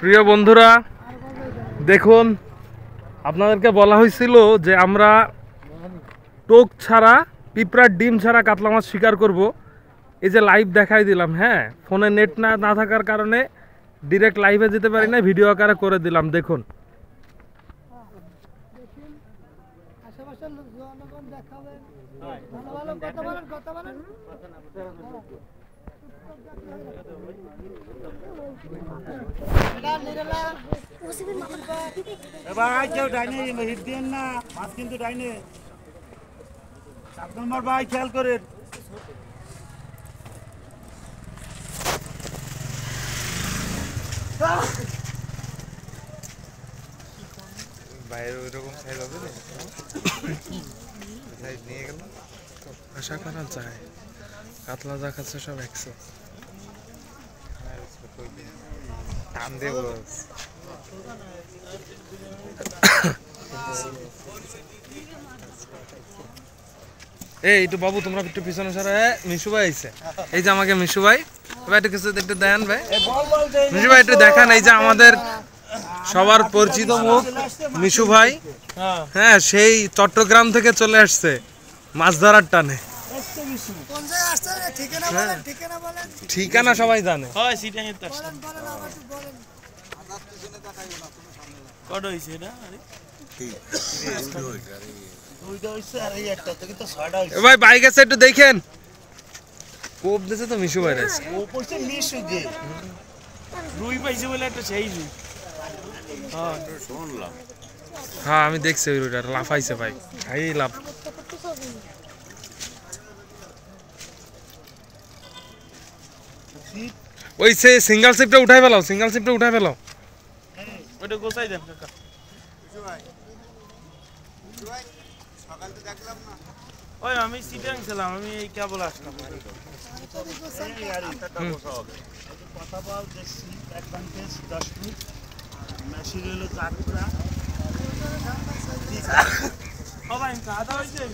প্রিয় বন্ধুরা দেখুন, আপনাদেরকে বলা হয়েছিল যে আমরা টোক ছাড়া, পিঁপড়ার ডিম ছাড়া কাতলা মাছ শিকার করব। এই যে লাইভ দেখাই দিলাম। হ্যাঁ, ফোনে নেট না থাকার কারণে ডিরেক্ট লাইভে যেতে পারি না, ভিডিও আকারে করে দিলাম। দেখুন ভাই কেউ ডাইনে হিট দিন না, মাছ কিন্তু ডাইনে আপনার ভাই খেয়াল করেন। বাইরে ওই রকম সাইজ হবে না, সাইজ নিয়ে গেল আশা করা যায়। কাতলা যা খাচ্ছে সব একশো। টান দেব। এই একটু বাবু, তোমরা একটু পিছনে সরে। মিশু ভাই আইছে, এই যে আমাকে মিশু ভাই। ভাই একটু কিছু একটু দেন ভাই, মিশু ভাই একটু দেখান। এই যে আমাদের সবার পরিচিত মুখ মিশু ভাই। হ্যাঁ, সেই চট্টগ্রাম থেকে চলে আসছে মাছ ধরার টানে। ঠিকানা সবাই জানে। ভাই বাইক আছে, একটু দেখেন। কোপ দিছে তো মিশু ভাই। রুই পাইছে বলে একটা সেই রুই। হ্যাঁ, আমি দেখছি ওই রুইটা লাফাইছে ভাই। হাই লাফ। ওই সে সিঙ্গেল শিপটা উঠাই ফেলাও, সিঙ্গেল শিপটা উঠাই ফেলাও। ওটা গোছাই দেন কাকা। ওই আমি সিটাং ছিলাম, আমি এই কেবল আসলাম। কথা বল দেখছি অ্যাডভান্টেজ 10 মিনিট, মেশিন হলো 4 পুরা। সবাই খাওয়া হয়েছে।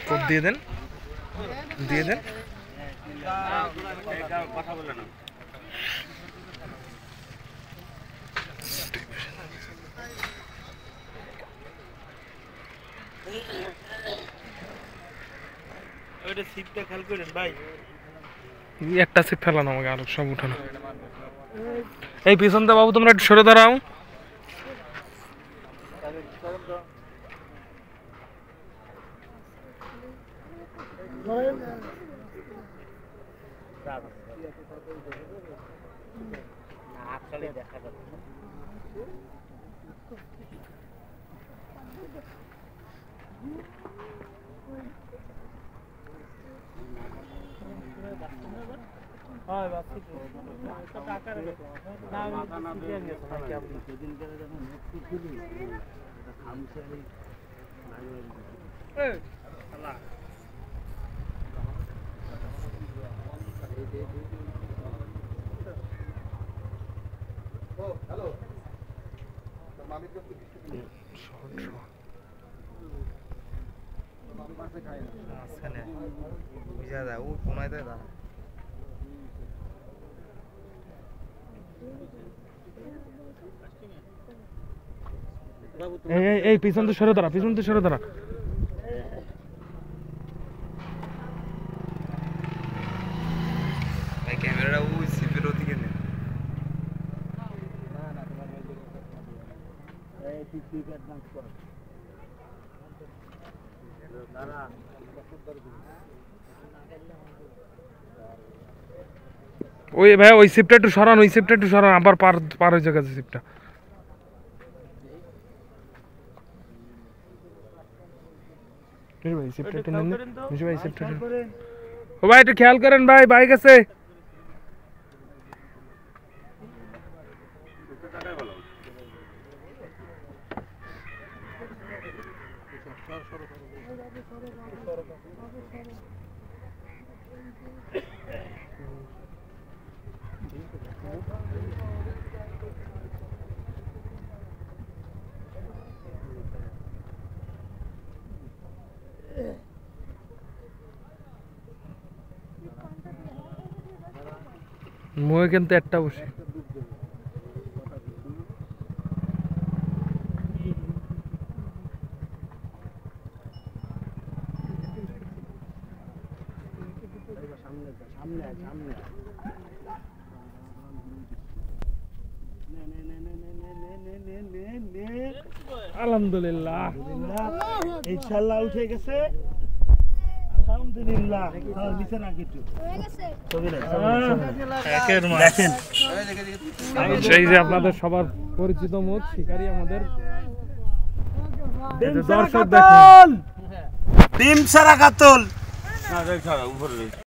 কোপ দিয়ে দেন, দিয়ে দেন। কথা বলে না। ওইটা সিটটা খেয়াল করেন ভাই। একটা সিট ফেলানো, আমাকে আরো সব উঠানো। এই পিছনটা বাবু তোমরা একটু সরে দাঁড়াও। দেখা যাচ্ছে বুঝা যায় ও কোনায় দেয় না। এই পিছন তো সরে দাঁড়া, পিছন তো সরে দাঁড়া। ভাই ক্যামেরাটা ওই সিপের ওদিকে নে। ওই ভাই ওই সিপটা একটু সরান, ওই সিপটা একটু সরান। আবার পার হয়ে গেছে সিপটা। ভাই সিপটা একটু নেন, ভাই সিপটা। ও ভাই একটু খেয়াল করেন ভাই, বাইক আছে। মুয়ে কিন্তু একটা বসে আলহামদুলিল্লাহ ইনশাআল্লাহ উঠে গেছে আলহামদুলিল্লাহ নিচে না কিছু দেখেন সেই যে আপনাদের সবার পরিচিত মুখ শিকারী আমাদের দর্শক দেখুন ডিম সারা কাতল